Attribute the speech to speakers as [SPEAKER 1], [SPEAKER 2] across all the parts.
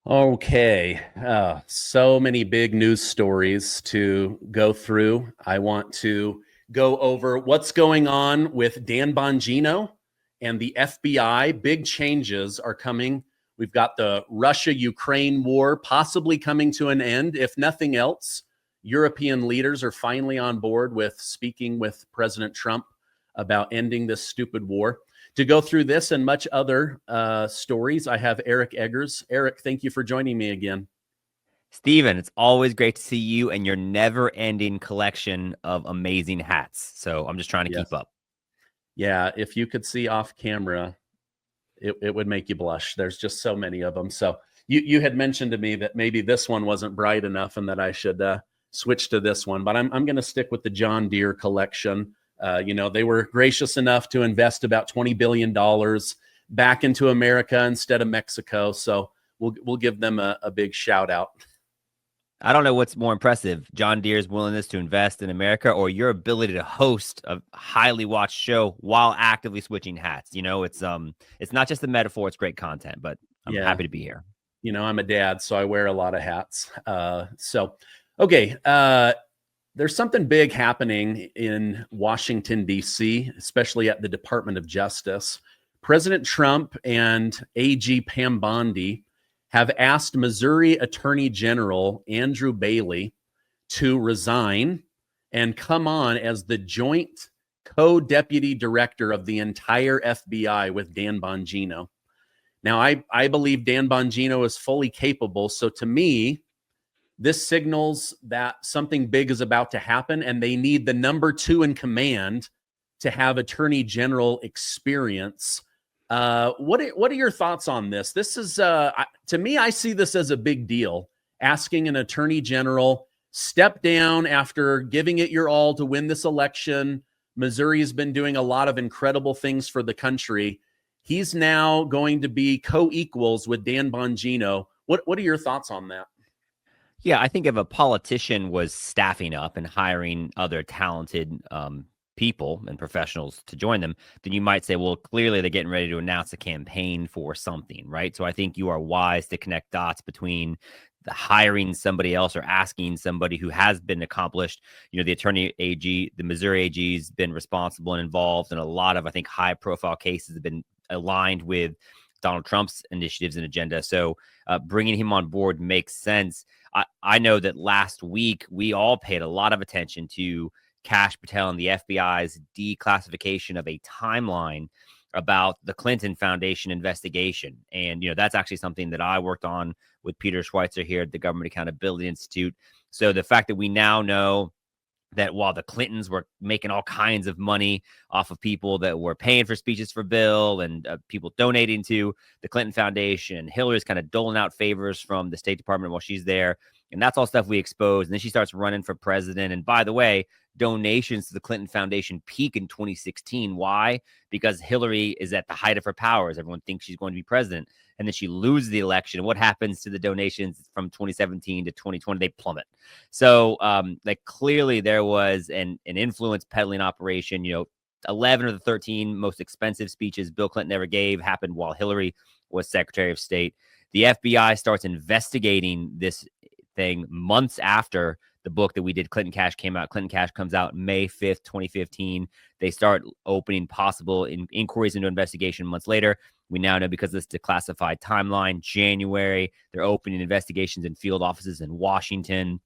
[SPEAKER 1] Okay, so many big news stories to go through. I want to go over what's going on with Dan Bongino and the FBI. Big changes are coming. We've got the Russia-Ukraine war possibly coming to an end. If nothing else, European leaders are finally on board with speaking with President Trump about ending this stupid war. To go through this and much other stories, I have Eric Eggers. Eric, thank you for joining me again.
[SPEAKER 2] Stephen, it's always great to see you and your never-ending collection of amazing hats. So I'm just trying to
[SPEAKER 1] Yes.
[SPEAKER 2] keep up.
[SPEAKER 1] Yeah, if you could see off camera, it would make you blush. There's just so many of them. So you had mentioned to me that maybe this one wasn't bright enough and that I should switch to this one, but I'm going to stick with the John Deere collection. They were gracious enough to invest about $20 billion back into America instead of Mexico. So we'll give them a big shout out.
[SPEAKER 2] I don't know what's more impressive, John Deere's willingness to invest in America or your ability to host a highly watched show while actively switching hats. It's not just a metaphor, it's great content, but I'm happy to be here.
[SPEAKER 1] I'm a dad, so I wear a lot of hats. Okay. There's something big happening in Washington, D.C., especially at the Department of Justice. President Trump and AG Pam Bondi have asked Missouri Attorney General Andrew Bailey to resign and come on as the joint co-deputy director of the entire FBI with Dan Bongino. Now, I believe Dan Bongino is fully capable. So to me, this signals that something big is about to happen, and they need the number two in command to have attorney general experience. What are your thoughts on this? This is, to me, I see this as a big deal. Asking an attorney general step down after giving it your all to win this election. Missouri has been doing a lot of incredible things for the country. He's now going to be co-equals with Dan Bongino. What are your thoughts on that?
[SPEAKER 2] Yeah, I think if a politician was staffing up and hiring other talented people and professionals to join them, then you might say, well, clearly they're getting ready to announce a campaign for something, right? So I think you are wise to connect dots between the hiring somebody else or asking somebody who has been accomplished. The attorney AG, the Missouri AG has been responsible and involved in a lot of, I think, high profile cases have been aligned with Donald Trump's initiatives and agenda. So bringing him on board makes sense. I know that last week we all paid a lot of attention to Kash Patel and the FBI's declassification of a timeline about the Clinton Foundation investigation. And, that's actually something that I worked on with Peter Schweizer here at the Government Accountability Institute. So the fact that we now know that while the Clintons were making all kinds of money off of people that were paying for speeches for Bill and people donating to the Clinton Foundation, Hillary's kind of doling out favors from the State Department while she's there. And that's all stuff we expose. And then she starts running for president. And by the way, donations to the Clinton Foundation peak in 2016. Why? Because Hillary is at the height of her powers. Everyone thinks she's going to be president. And then she loses the election. What happens to the donations from 2017 to 2020? They plummet. So clearly there was an influence peddling operation. 11 of the 13 most expensive speeches Bill Clinton ever gave happened while Hillary was Secretary of State. The FBI starts investigating this thing months after the book that we did, Clinton Cash, came out. Clinton Cash comes out May 5th, 2015. They start opening possible inquiries into investigation months later. We now know, because of this declassified timeline, January, they're opening investigations in field offices in Washington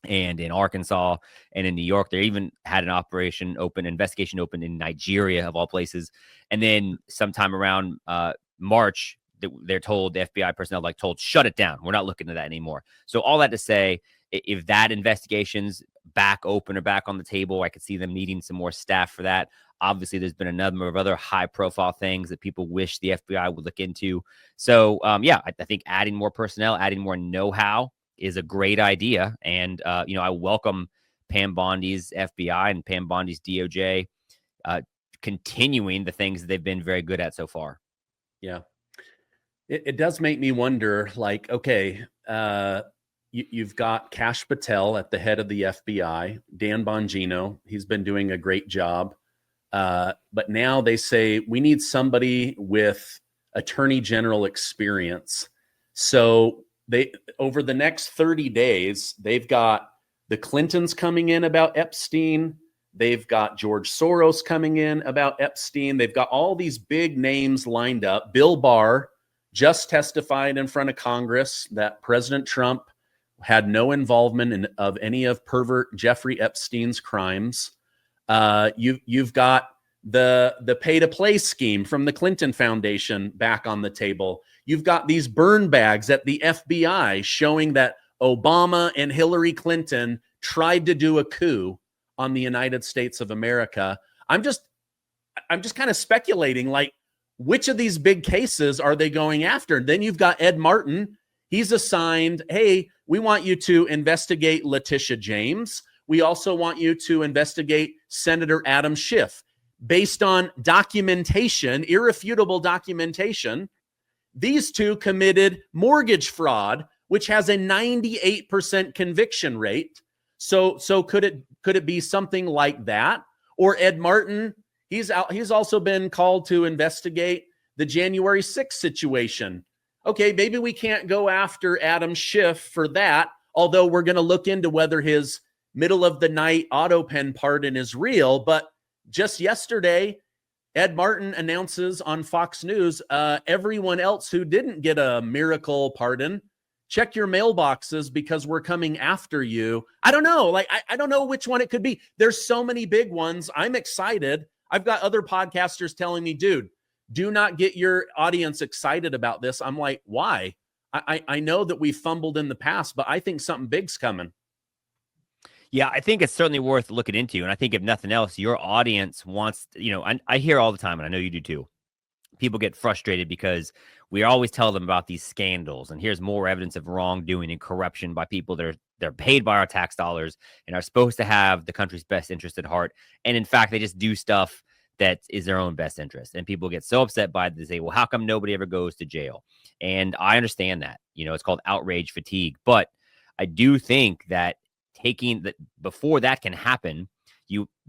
[SPEAKER 2] and in Arkansas and in New York. They even had an investigation open in Nigeria, of all places. And then sometime around March, they're told, the FBI personnel told, shut it down. We're not looking at that anymore. So all that to say, if that investigation's back open or back on the table, I could see them needing some more staff for that. Obviously, there's been a number of other high-profile things that people wish the FBI would look into. So, I think adding more personnel, adding more know-how is a great idea. And, I welcome Pam Bondi's FBI and Pam Bondi's DOJ continuing the things that they've been very good at so far.
[SPEAKER 1] Yeah. It does make me wonder, okay, you've got Kash Patel at the head of the FBI, Dan Bongino. He's been doing a great job. But now they say we need somebody with attorney general experience. So they over the next 30 days, they've got the Clintons coming in about Epstein. They've got George Soros coming in about Epstein. They've got all these big names lined up. Bill Barr just testified in front of Congress that President Trump had no involvement of any of pervert Jeffrey Epstein's crimes. You've got the pay-to-play scheme from the Clinton Foundation back on the table. You've got these burn bags at the FBI showing that Obama and Hillary Clinton tried to do a coup on the United States of America. I'm just kind of speculating, like, which of these big cases are they going after? Then you've got Ed Martin. He's assigned, hey, we want you to investigate Letitia James. We also want you to investigate Senator Adam Schiff. Based on documentation, irrefutable documentation, these two committed mortgage fraud, which has a 98% conviction rate. So could it be something like that? Or Ed Martin, he's also been called to investigate the January 6th situation. Okay, maybe we can't go after Adam Schiff for that, although we're going to look into whether his middle of the night auto pen pardon is real. But just yesterday, Ed Martin announces on Fox News, everyone else who didn't get a miracle pardon, check your mailboxes because we're coming after you. I don't know. Like, I don't know which one it could be. There's so many big ones. I'm excited. I've got other podcasters telling me, dude, do not get your audience excited about this. I'm like, why? I know that we fumbled in the past, but I think something big's coming.
[SPEAKER 2] Yeah, I think it's certainly worth looking into. And I think if nothing else, your audience wants, I hear all the time, and I know you do too. People get frustrated because we always tell them about these scandals, and here's more evidence of wrongdoing and corruption by people that they're paid by our tax dollars and are supposed to have the country's best interest at heart. And in fact, they just do stuff that is their own best interest. And people get so upset by it, they say, well, how come nobody ever goes to jail? And I understand that, it's called outrage fatigue. But I do think that before that can happen,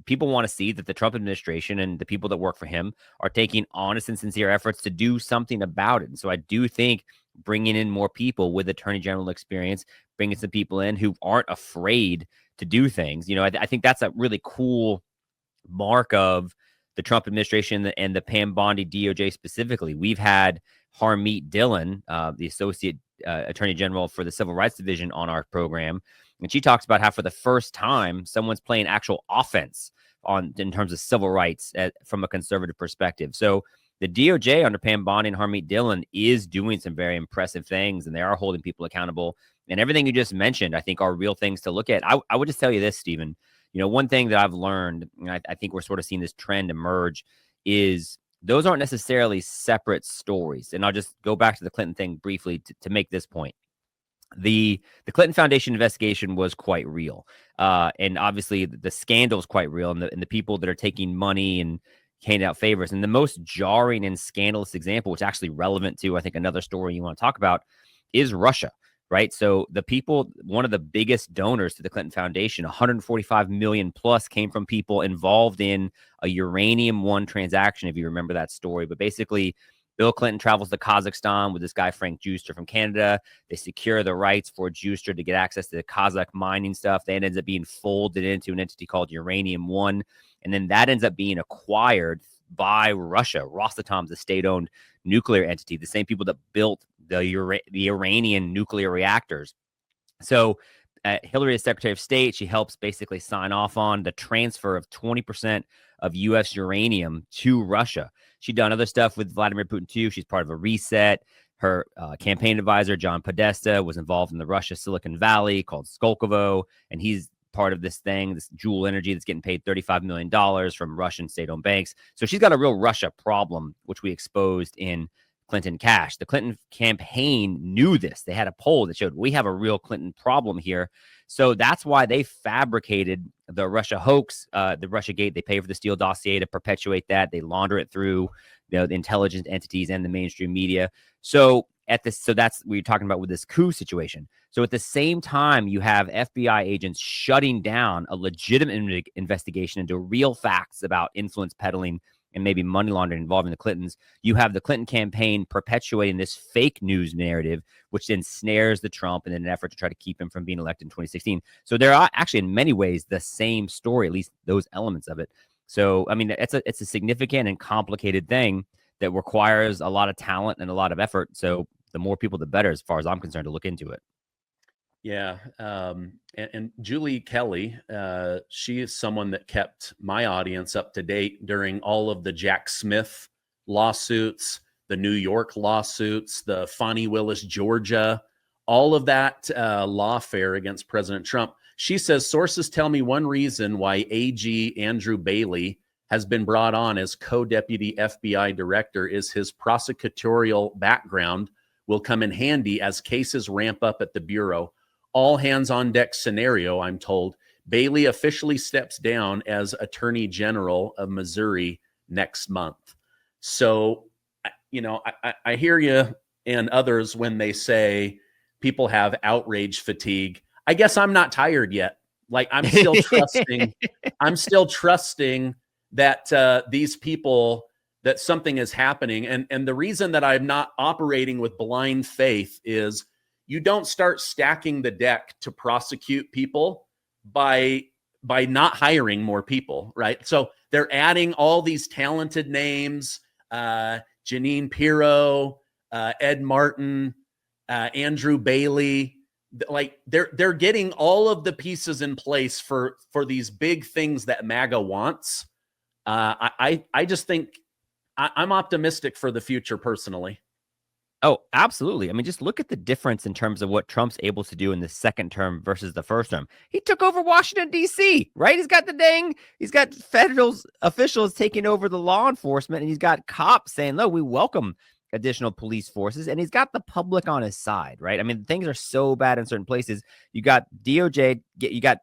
[SPEAKER 2] people want to see that the Trump administration and the people that work for him are taking honest and sincere efforts to do something about it. And so I do think bringing in more people with attorney general experience, bringing some people in who aren't afraid to do things, I think that's a really cool mark of the Trump administration and the Pam Bondi DOJ specifically. We've had Harmeet Dillon, the associate attorney general for the Civil Rights Division, on our program. And she talks about how for the first time, someone's playing actual offense in terms of civil rights from a conservative perspective. So the DOJ under Pam Bondi and Harmeet Dillon is doing some very impressive things, and they are holding people accountable. And everything you just mentioned, I think, are real things to look at. I would just tell you this, Stephen. One thing that I've learned, and I think we're sort of seeing this trend emerge, is those aren't necessarily separate stories. And I'll just go back to the Clinton thing briefly to make this point. The Clinton Foundation investigation was quite real. And obviously the scandal is quite real, and the people that are taking money and handing out favors. And the most jarring and scandalous example, which is actually relevant to, I think, another story you want to talk about, is Russia, right? So one of the biggest donors to the Clinton Foundation, 145 million plus, came from people involved in a Uranium One transaction, if you remember that story. But basically, Bill Clinton travels to Kazakhstan with this guy, Frank Juster, from Canada. They secure the rights for Juster to get access to the Kazakh mining stuff. That ends up being folded into an entity called Uranium One. And then that ends up being acquired by Russia. Rosatom's a state-owned nuclear entity, the same people that built the Iranian nuclear reactors. So Hillary is Secretary of State. She helps basically sign off on the transfer of 20% of U.S. uranium to Russia. She'd done other stuff with Vladimir Putin, too. She's part of a reset. Her campaign advisor, John Podesta, was involved in the Russia Silicon Valley called Skolkovo, and he's part of this thing, this Juul Energy, that's getting paid $35 million from Russian state-owned banks. So she's got a real Russia problem, which we exposed in Clinton Cash. The Clinton campaign knew this. They had a poll that showed we have a real Clinton problem here. So that's why they fabricated the Russia hoax, the Russiagate. They pay for the Steele dossier to perpetuate that. They launder it through the intelligence entities and the mainstream media. So that's what you're talking about with this coup situation. So at the same time, you have FBI agents shutting down a legitimate investigation into real facts about influence peddling and maybe money laundering involving the Clintons, you have the Clinton campaign perpetuating this fake news narrative, which then snares the Trump in an effort to try to keep him from being elected in 2016. So there are actually, in many ways, the same story, at least those elements of it. So, I mean, it's a significant and complicated thing that requires a lot of talent and a lot of effort. So the more people, the better, as far as I'm concerned, to look into it.
[SPEAKER 1] Yeah. And Julie Kelly, she is someone that kept my audience up to date during all of the Jack Smith lawsuits, the New York lawsuits, the Fani Willis, Georgia, all of that lawfare against President Trump. She says, sources tell me one reason why AG Andrew Bailey has been brought on as co-deputy FBI director is his prosecutorial background will come in handy as cases ramp up at the Bureau. All hands on deck scenario, I'm told. Bailey officially steps down as Attorney General of Missouri next month. So, you know, I hear you and others when they say people have outrage fatigue. I guess I'm not tired yet. Like, I'm still trusting. I'm still trusting that these people, that something is happening. And the reason that I'm not operating with blind faith is you don't start stacking the deck to prosecute people by not hiring more people, right? So they're adding all these talented names, Jeanine Pirro, Ed Martin, Andrew Bailey. Like they're getting all of the pieces in place for these big things that MAGA wants. I just think I'm optimistic for the future personally.
[SPEAKER 2] Oh, absolutely. I mean, just look at the difference in terms of what Trump's able to do in the second term versus the first term. He took over Washington, D.C., right? He's got federal officials taking over the law enforcement, and he's got cops saying, look, we welcome additional police forces, and he's got the public on his side, right? I mean, things are so bad in certain places. You got DOJ, you got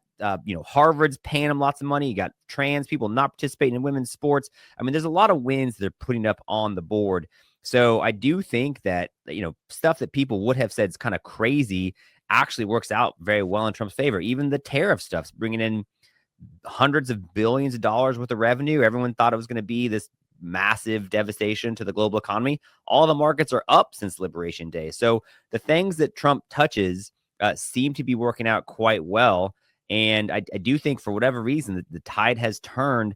[SPEAKER 2] Harvard's paying them lots of money. You got trans people not participating in women's sports. I mean, there's a lot of wins they're putting up on the board. So I do think that, stuff that people would have said is kind of crazy actually works out very well in Trump's favor. Even the tariff stuff's bringing in hundreds of billions of dollars worth of revenue. Everyone thought it was going to be this massive devastation to the global economy. All the markets are up since Liberation Day. So the things that Trump touches seem to be working out quite well. And I do think for whatever reason, the tide has turned.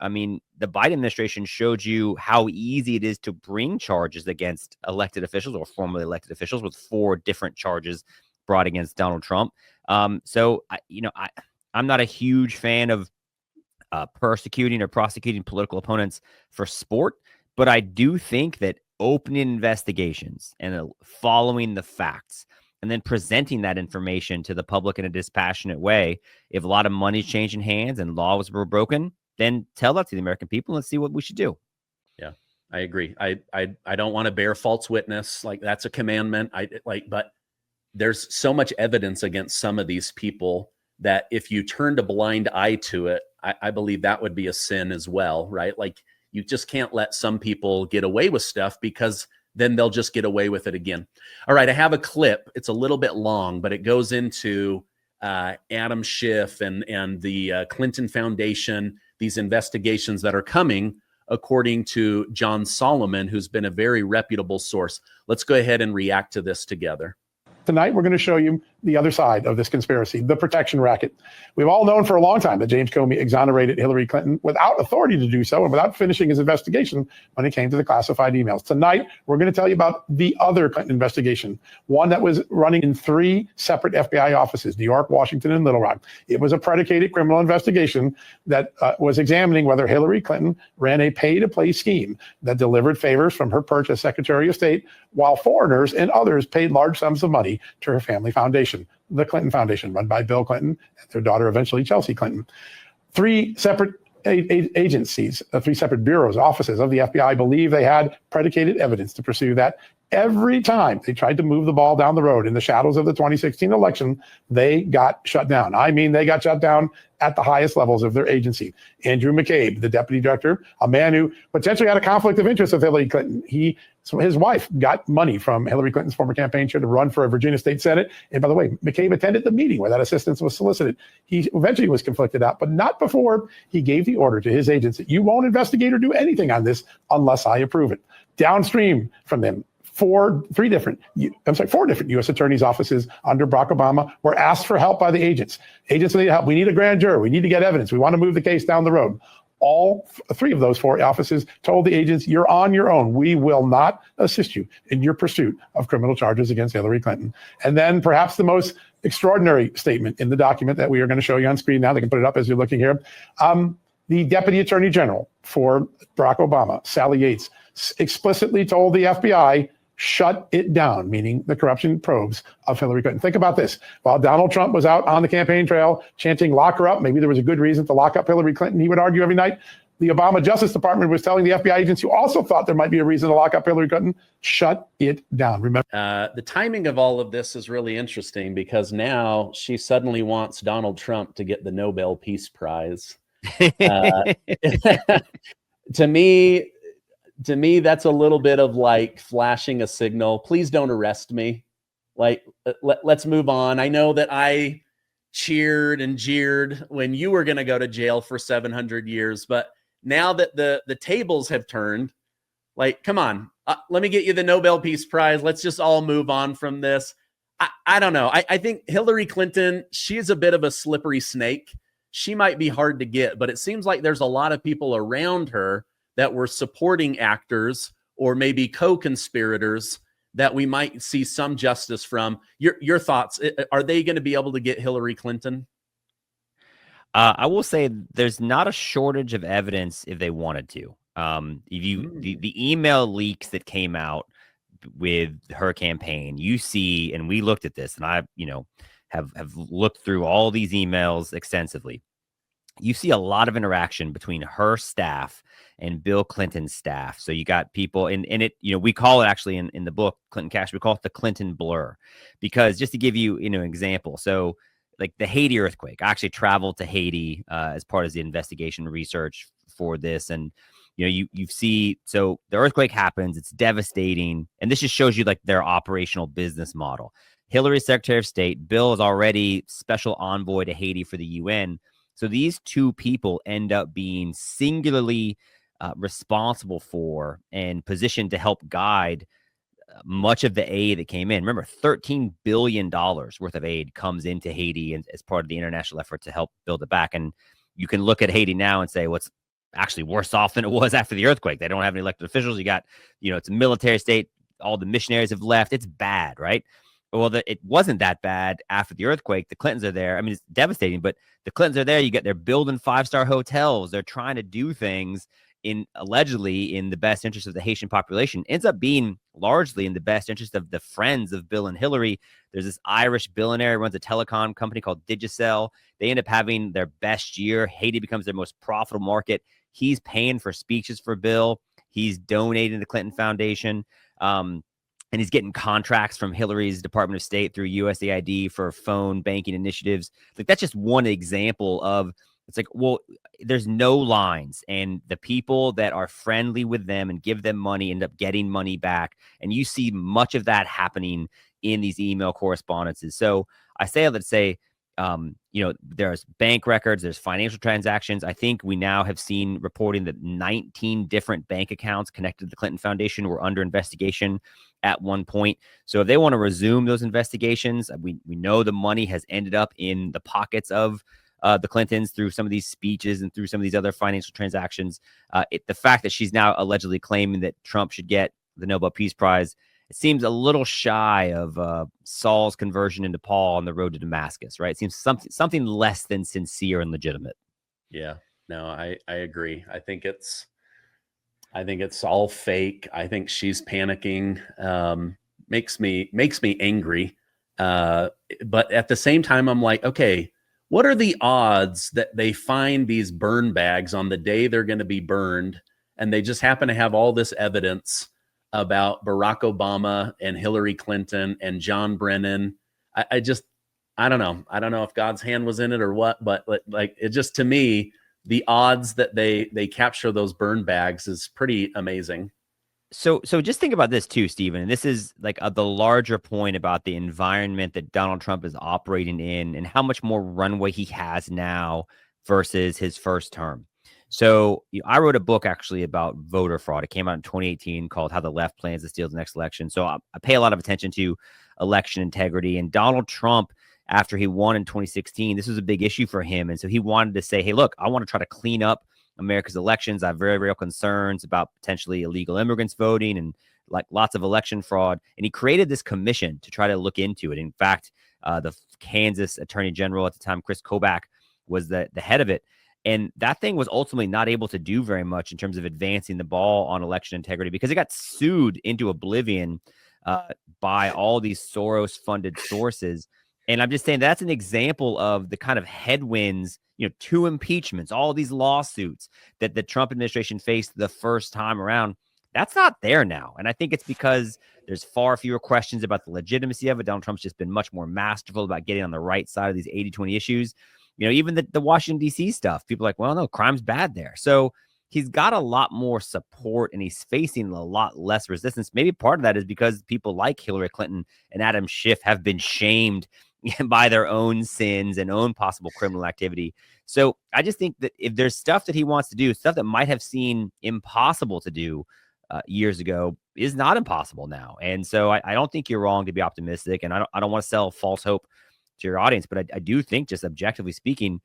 [SPEAKER 2] I mean, the Biden administration showed you how easy it is to bring charges against elected officials or formerly elected officials, with 4 different charges brought against Donald Trump. So, I'm not a huge fan of persecuting or prosecuting political opponents for sport, but I do think that opening investigations and following the facts and then presenting that information to the public in a dispassionate way, if a lot of money's changing hands and laws were broken, then tell that to the American people and see what we should do.
[SPEAKER 1] Yeah, I agree. I don't want to bear false witness. Like, that's a commandment. But there's so much evidence against some of these people that if you turned a blind eye to it, I believe that would be a sin as well, right? Like, you just can't let some people get away with stuff, because then they'll just get away with it again. All right, I have a clip. It's a little bit long, but it goes into Adam Schiff and the Clinton Foundation, these investigations that are coming, according to John Solomon, who's been a very reputable source. Let's go ahead and react to this together.
[SPEAKER 3] Tonight, we're going to show you the other side of this conspiracy, the protection racket. We've all known for a long time that James Comey exonerated Hillary Clinton without authority to do so and without finishing his investigation when it came to the classified emails. Tonight, we're going to tell you about the other Clinton investigation, one that was running in 3 separate FBI offices, New York, Washington, and Little Rock. It was a predicated criminal investigation that was examining whether Hillary Clinton ran a pay-to-play scheme that delivered favors from her perch as Secretary of State, while foreigners and others paid large sums of money to her family foundation, the Clinton Foundation, run by Bill Clinton and their daughter, eventually Chelsea Clinton. 3 separate agencies, 3 separate bureaus, offices of the FBI believe they had predicated evidence to pursue that Every time they tried to move the ball down the road in the shadows of the 2016 election, they got shut down. I mean, they got shut down at the highest levels of their agency. Andrew McCabe, the deputy director, a man who potentially had a conflict of interest with Hillary Clinton. So his wife got money from Hillary Clinton's former campaign chair to run for a Virginia state Senate. And by the way, McCabe attended the meeting where that assistance was solicited. He eventually was conflicted out, but not before he gave the order to his agents that you won't investigate or do anything on this unless I approve it. Downstream from them, four different U.S. attorneys' offices under Barack Obama were asked for help by the agents. Agents need help. We need a grand jury. We need to get evidence. We want to move the case down the road. All three of those four offices told the agents, you're on your own. We will not assist you in your pursuit of criminal charges against Hillary Clinton. And then perhaps the most extraordinary statement in the document that we are going to show you on screen now, they can put it up as you're looking here. The Deputy Attorney General for Barack Obama, Sally Yates, explicitly told the FBI, shut it down, meaning the corruption probes of Hillary Clinton. Think about this. While Donald Trump was out on the campaign trail chanting, lock her up, maybe there was a good reason to lock up Hillary Clinton, he would argue every night, the Obama Justice Department was telling the FBI agents who also thought there might be a reason to lock up Hillary Clinton, shut it down. Remember?
[SPEAKER 1] The timing of all of this is really interesting because now she suddenly wants Donald Trump to get the Nobel Peace Prize. To me, that's a little bit of like flashing a signal. Please don't arrest me. Like, let's move on. I know that I cheered and jeered when you were going to go to jail for 700 years, but now that the tables have turned, like, come on, let me get you the Nobel Peace Prize. Let's just all move on from this. I don't know. I think Hillary Clinton, she's a bit of a slippery snake. She might be hard to get, but it seems like there's a lot of people around her that were supporting actors or maybe co-conspirators that we might see some justice from. Your thoughts, are they going to be able to get Hillary Clinton?
[SPEAKER 2] I will say there's not a shortage of evidence if they wanted to. The email leaks that came out with her campaign, you see, and we looked at this, and I, have looked through all these emails extensively. You see a lot of interaction between her staff and Bill Clinton's staff. So you got people in it, we call it actually in the book, Clinton Cash, we call it the Clinton blur, because just to give you, an example. So like the Haiti earthquake, I actually traveled to Haiti as part of the investigation research for this. And, you see, so the earthquake happens, it's devastating. And this just shows you like their operational business model. Hillary's Secretary of State, Bill is already special envoy to Haiti for the UN. So these two people end up being singularly responsible for and positioned to help guide much of the aid that came in. Remember, $13 billion worth of aid comes into Haiti as part of the international effort to help build it back. And you can look at Haiti now and say, what's actually worse off than it was after the earthquake. They don't have any elected officials. You got, it's a military state. All the missionaries have left. It's bad, right? Well, it wasn't that bad after the earthquake. The Clintons are there. I mean, it's devastating, but the Clintons are there. They're building 5-star hotels. They're trying to do things allegedly in the best interest of the Haitian population. Ends up being largely in the best interest of the friends of Bill and Hillary. There's this Irish billionaire who runs a telecom company called Digicel. They end up having their best year. Haiti becomes their most profitable market. He's paying for speeches for Bill. He's donating to the Clinton Foundation. And he's getting contracts from Hillary's Department of State through USAID for phone banking initiatives. Like, that's just one example of, it's like, well, there's no lines, and the people that are friendly with them and give them money end up getting money back. And you see much of that happening in these email correspondences. So I say all that to say, there's bank records, there's financial transactions. I think we now have seen reporting that 19 different bank accounts connected to the Clinton Foundation were under investigation at one point. So if they want to resume those investigations, we know the money has ended up in the pockets of the Clintons through some of these speeches and through some of these other financial transactions. The fact that she's now allegedly claiming that Trump should get the Nobel Peace Prize, it seems a little shy of Saul's conversion into Paul on the road to Damascus, right? It seems something less than sincere and legitimate.
[SPEAKER 1] Yeah, no, I agree. I think it's all fake. I think she's panicking. Makes me angry. But at the same time, I'm like, okay, what are the odds that they find these burn bags on the day they're going to be burned, and they just happen to have all this evidence about Barack Obama and Hillary Clinton and John Brennan. I don't know. I don't know if God's hand was in it or what, but like it just, to me, the odds that they capture those burn bags is pretty amazing.
[SPEAKER 2] So just think about this too, Stephen. And this is like the larger point about the environment that Donald Trump is operating in and how much more runway he has now versus his first term. So I wrote a book actually about voter fraud. It came out in 2018 called How the Left Plans to Steal the Next Election. So I pay a lot of attention to election integrity. And Donald Trump, after he won in 2016, this was a big issue for him. And so he wanted to say, hey, look, I want to try to clean up America's elections. I have very real concerns about potentially illegal immigrants voting and like lots of election fraud. And he created this commission to try to look into it. In fact, the Kansas Attorney General at the time, Chris Kobach, was the head of it. And that thing was ultimately not able to do very much in terms of advancing the ball on election integrity because it got sued into oblivion by all these Soros-funded sources. And I'm just saying that's an example of the kind of headwinds, 2 impeachments, all these lawsuits that the Trump administration faced the first time around. That's not there now. And I think it's because there's far fewer questions about the legitimacy of it. Donald Trump's just been much more masterful about getting on the right side of these 80-20 issues. Even the Washington, D.C. stuff, people are like, well, no, crime's bad there. So he's got a lot more support and he's facing a lot less resistance. Maybe part of that is because people like Hillary Clinton and Adam Schiff have been shamed by their own sins and own possible criminal activity. So I just think that if there's stuff that he wants to do, stuff that might have seemed impossible to do years ago is not impossible now. And so I don't think you're wrong to be optimistic. And I don't want to sell false hope to your audience, but I do think, just objectively speaking,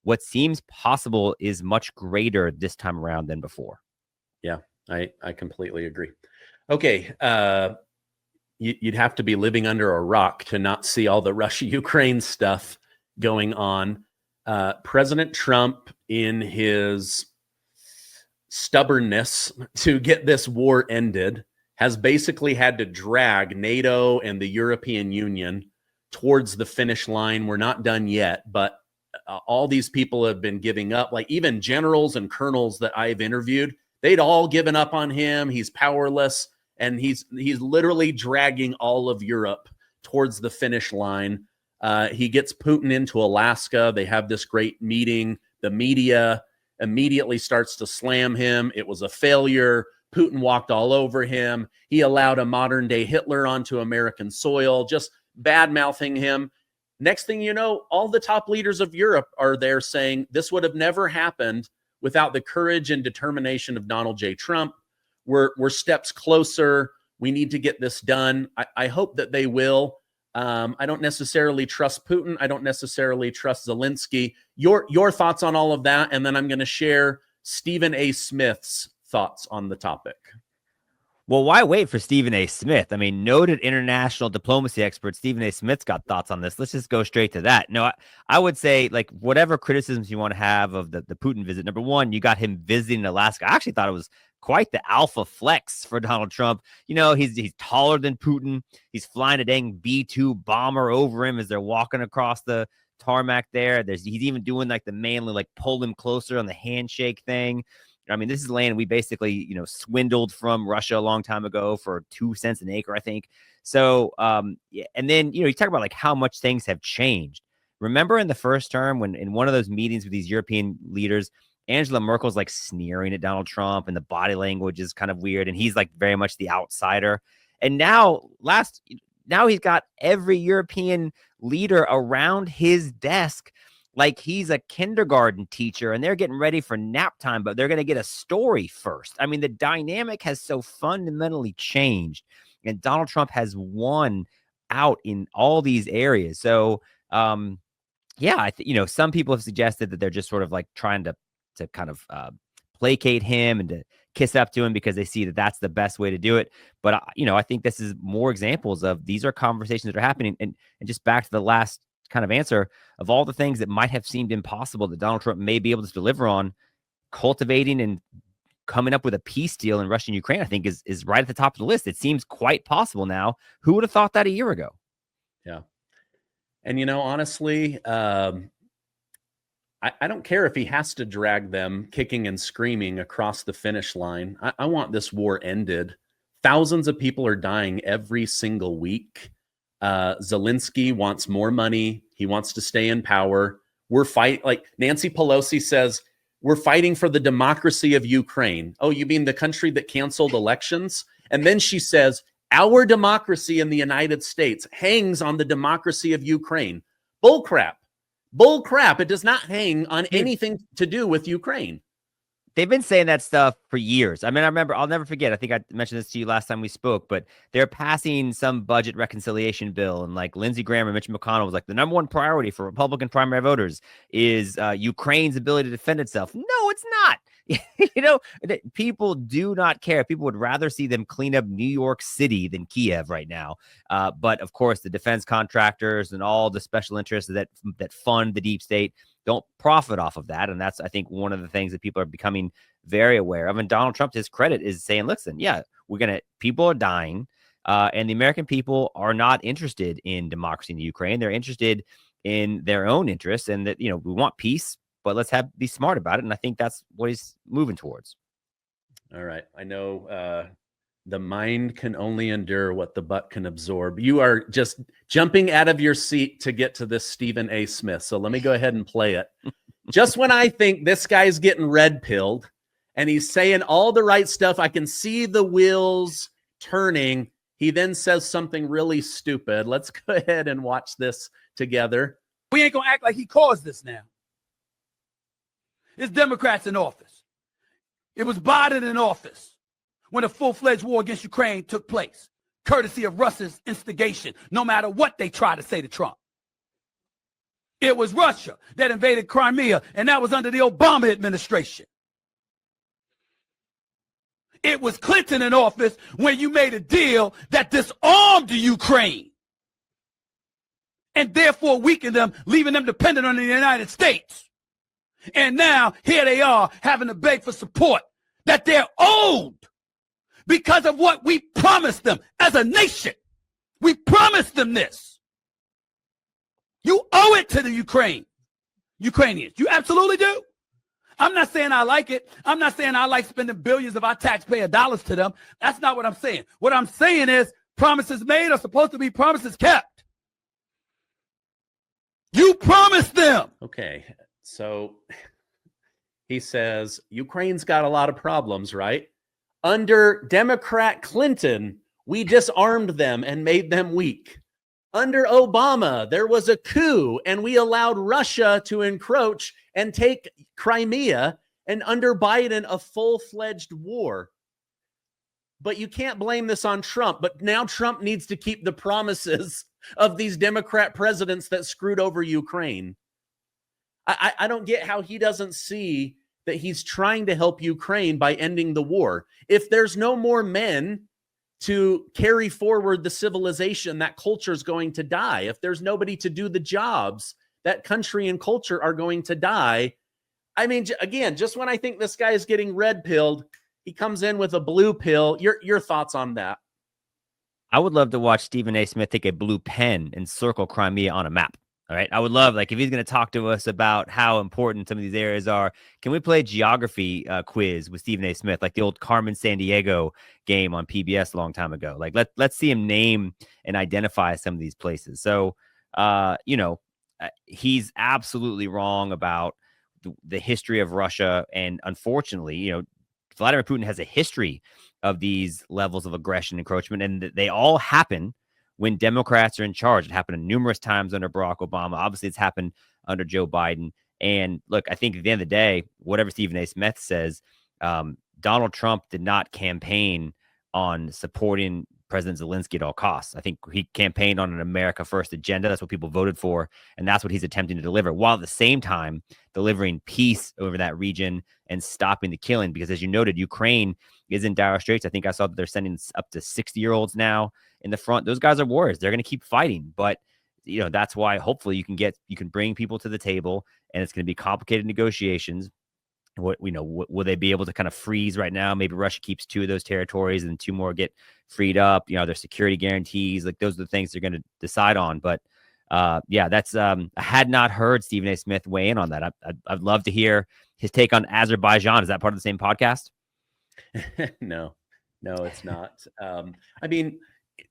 [SPEAKER 2] what seems possible is much greater this time around than before.
[SPEAKER 1] Yeah, I completely agree. Okay. You'd have to be living under a rock to not see all the Russia-Ukraine stuff going on. President Trump, in his stubbornness to get this war ended, has basically had to drag NATO and the European Union towards the finish line. We're not done yet, but all these people have been giving up. Like even generals and colonels that I've interviewed, they'd all given up on him. He's powerless. And he's literally dragging all of Europe towards the finish line. He gets Putin into Alaska. They have this great meeting. The media immediately starts to slam him. It was a failure. Putin walked all over him. He allowed a modern day Hitler onto American soil, just bad-mouthing him. Next thing you know, all the top leaders of Europe are there saying this would have never happened without the courage and determination of Donald J. Trump. We're steps closer. We need to get this done. I hope that they will. I don't necessarily trust Putin. I don't necessarily trust Zelensky. Your thoughts on all of that, and then I'm going to share Stephen A. Smith's thoughts on the topic.
[SPEAKER 2] Well, why wait for Stephen A. Smith? I mean, noted international diplomacy expert Stephen A. Smith's got thoughts on this. Let's just go straight to that. No, I would say, like, whatever criticisms you want to have of the Putin visit, number one, you got him visiting Alaska. I actually thought it was quite the alpha flex for Donald Trump. He's taller than Putin. He's flying a dang B-2 bomber over him as they're walking across the tarmac there. He's even doing like the manly, like pull him closer on the handshake thing. I mean, this is land we basically, swindled from Russia a long time ago for 2 cents an acre, I think. So, yeah. And then, you talk about like how much things have changed. Remember in the first term when in one of those meetings with these European leaders, Angela Merkel's like sneering at Donald Trump and the body language is kind of weird. And he's like very much the outsider. And now he's got every European leader around his desk like he's a kindergarten teacher and they're getting ready for nap time, but they're going to get a story first. I mean, the dynamic has so fundamentally changed and Donald Trump has won out in all these areas. So, yeah, some people have suggested that they're just sort of like trying to kind of placate him and to kiss up to him because they see that that's the best way to do it. But, I think this is more examples of these are conversations that are happening. And just back to the last kind of answer of all the things that might have seemed impossible that Donald Trump may be able to deliver on, cultivating and coming up with a peace deal in Russia and Ukraine, I think is right at the top of the list. It seems quite possible now. Who would have thought that a year ago?
[SPEAKER 1] Yeah. And, honestly, I don't care if he has to drag them kicking and screaming across the finish line. I want this war ended Thousands of people are dying every single week. Zelensky wants more money. He wants to stay in power. We're fighting, like Nancy Pelosi says, we're fighting for the democracy of Ukraine. Oh, you mean the country that canceled elections? And then she says, our democracy in the United States hangs on the democracy of Ukraine. Bull crap. Bull crap. It does not hang on anything to do with Ukraine.
[SPEAKER 2] They've been saying that stuff for years. I mean, I remember, I'll never forget. I think I mentioned this to you last time we spoke, but they're passing some budget reconciliation bill. And like Lindsey Graham and Mitch McConnell was like, the number one priority for Republican primary voters is Ukraine's ability to defend itself. No, it's not. You know, people do not care. People would rather see them clean up New York City than Kiev right now. But of course, the defense contractors and all the special interests that fund the deep state don't profit off of that. And that's, I think, one of the things that people are becoming very aware of. And Donald Trump, to his credit, is saying, listen, yeah, people are dying. And the American people are not interested in democracy in the Ukraine. They're interested in their own interests, and that, you know, we want peace, but let's be smart about it. And I think that's what he's moving towards.
[SPEAKER 1] All right. I know the mind can only endure what the butt can absorb. You are just jumping out of your seat to get to this Stephen A. Smith. So let me go ahead and play it. Just when I think this guy's getting red pilled and he's saying all the right stuff, I can see the wheels turning. He then says something really stupid. Let's go ahead and watch this together.
[SPEAKER 4] We ain't going to act like he caused this now. It's Democrats in office. It was Biden in office when a full-fledged war against Ukraine took place, courtesy of Russia's instigation, no matter what they try to say to Trump. It was Russia that invaded Crimea, and that was under the Obama administration. It was Clinton in office when you made a deal that disarmed the Ukraine and therefore weakened them, leaving them dependent on the United States. And now here they are having to beg for support that they're owed because of what we promised them as a nation. We promised them this. You owe it to the Ukrainians. You absolutely do. I'm not saying I like it. I'm not saying I like spending billions of our taxpayer dollars to them. That's not what I'm saying. What I'm saying is promises made are supposed to be promises kept. You promised them.
[SPEAKER 1] Okay. So he says, Ukraine's got a lot of problems, right? Under Democrat Clinton, we disarmed them and made them weak. Under Obama, there was a coup and we allowed Russia to encroach and take Crimea. And under Biden, a full-fledged war. But you can't blame this on Trump. But now Trump needs to keep the promises of these Democrat presidents that screwed over Ukraine. I don't get how he doesn't see that he's trying to help Ukraine by ending the war. If there's no more men to carry forward the civilization, that culture is going to die. If there's nobody to do the jobs, that country and culture are going to die. I mean, again, just when I think this guy is getting red pilled, he comes in with a blue pill. Your thoughts on that?
[SPEAKER 2] I would love to watch Stephen A. Smith take a blue pen and circle Crimea on a map. All right. I would love, like, if he's going to talk to us about how important some of these areas are, can we play a geography quiz with Stephen A. Smith, like the old Carmen Sandiego game on PBS a long time ago? Like, let's see him name and identify some of these places. So, he's absolutely wrong about the history of Russia. And unfortunately, Vladimir Putin has a history of these levels of aggression, encroachment, and they all happen when Democrats are in charge. It happened numerous times under Barack Obama. Obviously, it's happened under Joe Biden. And look, I think at the end of the day, whatever Stephen A. Smith says, Donald Trump did not campaign on supporting President Zelensky at all costs. I think he campaigned on an America First agenda. That's what people voted for. And that's what he's attempting to deliver, while at the same time delivering peace over that region and stopping the killing. Because as you noted, Ukraine is in dire straits. I think I saw that they're sending up to 60-year-olds now in the front. Those guys are warriors. They're going to keep fighting. But, that's why hopefully you can bring people to the table, and it's going to be complicated negotiations. Will they be able to kind of freeze right now? Maybe Russia keeps 2 of those territories and 2 more get freed up. There's security guarantees. Like, those are the things they're going to decide on. But that's I had not heard Stephen A. Smith weigh in on that. I'd love to hear his take on Azerbaijan. Is that part of the same podcast?
[SPEAKER 1] No. No, it's not. I mean,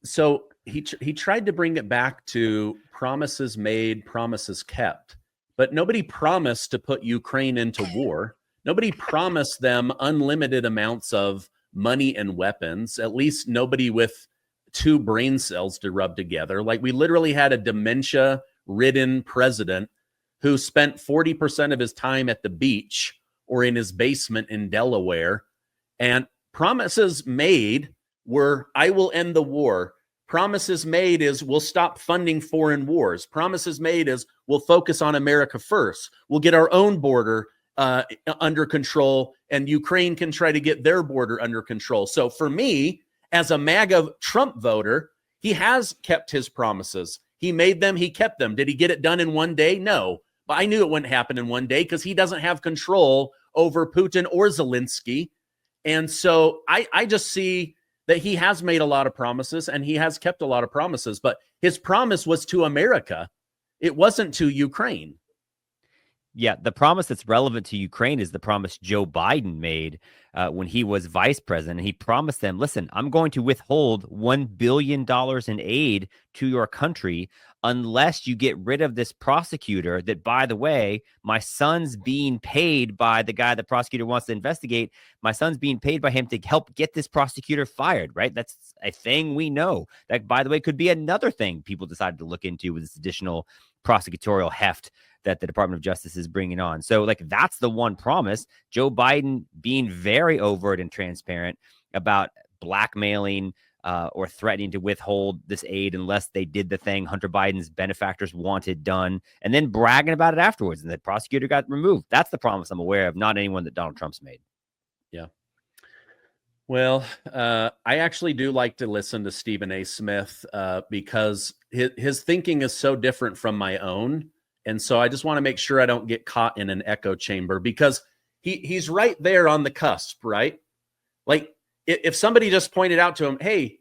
[SPEAKER 1] so he tried to bring it back to promises made, promises kept, but nobody promised to put Ukraine into war. Nobody promised them unlimited amounts of money and weapons, at least nobody with 2 brain cells to rub together. Like, we literally had a dementia-ridden president who spent 40% of his time at the beach or in his basement in Delaware. And promises made were, I will end the war. Promises made is, we'll stop funding foreign wars. Promises made is, we'll focus on America first. We'll get our own border under control, and Ukraine can try to get their border under control. So for me, as a MAGA Trump voter, he has kept his promises. He made them, he kept them. Did he get it done in one day? No. But I knew it wouldn't happen in one day because he doesn't have control over Putin or Zelensky. And so I just see that he has made a lot of promises and he has kept a lot of promises, but his promise was to America. It wasn't to Ukraine.
[SPEAKER 2] Yeah, the promise that's relevant to Ukraine is the promise Joe Biden made when he was vice president. He promised them, listen, I'm going to withhold $1 billion in aid to your country unless you get rid of this prosecutor that, by the way, my son's being paid by the guy the prosecutor wants to investigate. My son's being paid by him to help get this prosecutor fired, right? That's a thing we know. That, by the way, could be another thing people decided to look into with this additional prosecutorial heft that the Department of Justice is bringing on. So, like, that's the one promise. Joe Biden being very overt and transparent about blackmailing or threatening to withhold this aid unless they did the thing Hunter Biden's benefactors wanted done, and then bragging about it afterwards, and the prosecutor got removed. That's the promise I'm aware of, not anyone that Donald Trump's made.
[SPEAKER 1] Yeah. Well, I actually do like to listen to Stephen A. Smith because his thinking is so different from my own. And so I just want to make sure I don't get caught in an echo chamber, because he's right there on the cusp, right? Like, if somebody just pointed out to him, hey,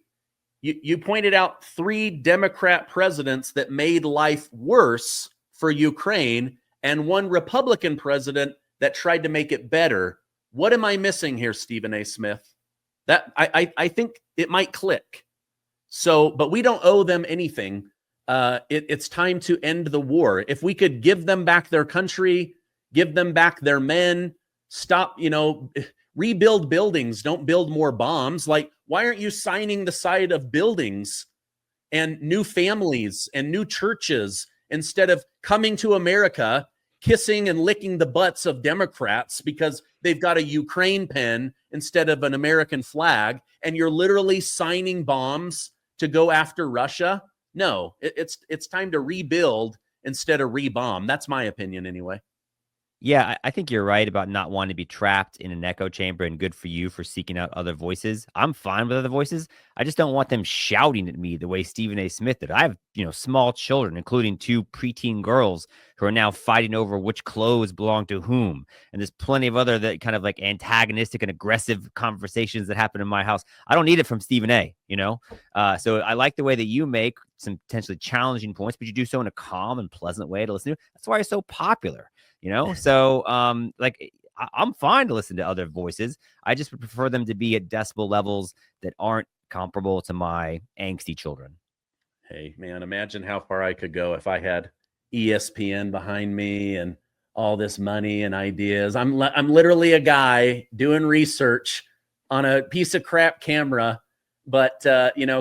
[SPEAKER 1] you pointed out 3 Democrat presidents that made life worse for Ukraine and 1 Republican president that tried to make it better. What am I missing here, Stephen A. Smith? That I think it might click. So, but we don't owe them anything. It's time to end the war. If we could give them back their country, give them back their men, stop, rebuild buildings, don't build more bombs. Like, why aren't you signing the side of buildings and new families and new churches instead of coming to America, kissing and licking the butts of Democrats because they've got a Ukraine pen instead of an American flag, and you're literally signing bombs to go after Russia? No, it's time to rebuild instead of rebomb. That's my opinion anyway.
[SPEAKER 2] Yeah, I think you're right about not wanting to be trapped in an echo chamber, and good for you for seeking out other voices. I'm fine with other voices. I just don't want them shouting at me the way Stephen A. Smith did. I have, small children, including 2 preteen girls who are now fighting over which clothes belong to whom. And there's plenty of other that kind of like antagonistic and aggressive conversations that happen in my house. I don't need it from Stephen A., So I like the way that you make some potentially challenging points, but you do so in a calm and pleasant way to listen to. That's why you're so popular. So I'm fine to listen to other voices. I just would prefer them to be at decibel levels that aren't comparable to my angsty children.
[SPEAKER 1] Hey, man, imagine how far I could go if I had ESPN behind me and all this money and ideas. I'm literally a guy doing research on a piece of crap camera, but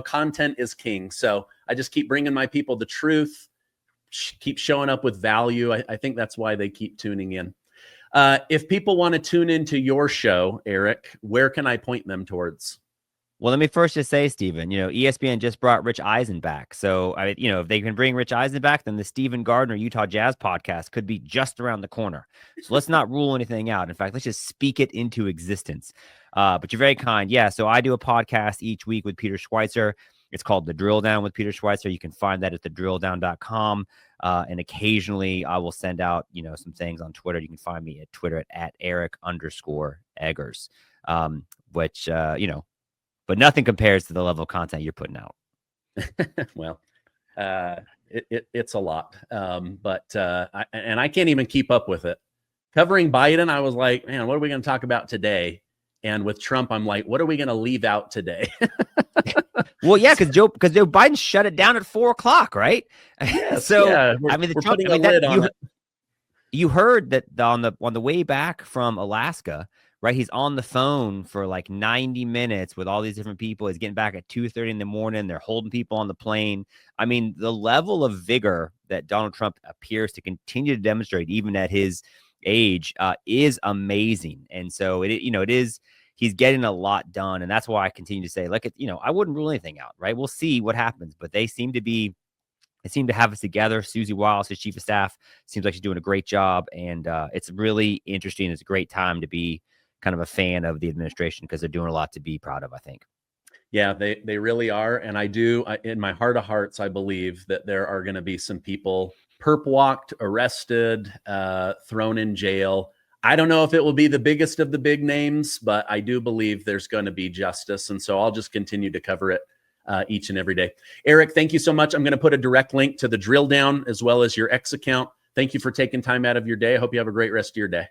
[SPEAKER 1] content is king. So I just keep bringing my people the truth. Keep showing up with value. I think that's why they keep tuning in. If people want to tune into your show, Eric, where can I point them towards?
[SPEAKER 2] Well, let me first just say, Stephen, ESPN just brought Rich Eisen back. So, if they can bring Rich Eisen back, then the Stephen Gardner Utah Jazz podcast could be just around the corner. So let's not rule anything out. In fact, let's just speak it into existence. But you're very kind. Yeah, so I do a podcast each week with Peter Schweizer. It's called The Drilldown with Peter Schweizer. You can find that at thedrilldown.com. And occasionally I will send out, some things on Twitter. You can find me at Twitter at Eric_Eggers, which, but nothing compares to the level of content you're putting out.
[SPEAKER 1] Well, it's a lot. But I can't even keep up with it. Covering Biden, I was like, man, what are we going to talk about today? And with Trump, I'm like, what are we going to leave out today?
[SPEAKER 2] Well, yeah, because Joe Biden shut it down at 4:00, right?
[SPEAKER 1] Yes,
[SPEAKER 2] So
[SPEAKER 1] yeah,
[SPEAKER 2] I mean,
[SPEAKER 1] we're putting a lid on it.
[SPEAKER 2] You heard that on the way back from Alaska, right? He's on the phone for like 90 minutes with all these different people. He's getting back at 2:30 in the morning. They're holding people on the plane. I mean, the level of vigor that Donald Trump appears to continue to demonstrate, even at his age, is amazing. And so it is. He's getting a lot done, and that's why I continue to say, look, I wouldn't rule anything out, right? We'll see what happens, but they seem to have us together. Susie Wiles, his chief of staff, seems like she's doing a great job, and it's really interesting. It's a great time to be kind of a fan of the administration because they're doing a lot to be proud of, I think.
[SPEAKER 1] Yeah, they really are, and I do, in my heart of hearts, I believe that there are going to be some people perp walked, arrested, thrown in jail. I don't know if it will be the biggest of the big names, but I do believe there's going to be justice. And so I'll just continue to cover it each and every day. Eric, thank you so much. I'm going to put a direct link to the drill down as well as your X account. Thank you for taking time out of your day. I hope you have a great rest of your day.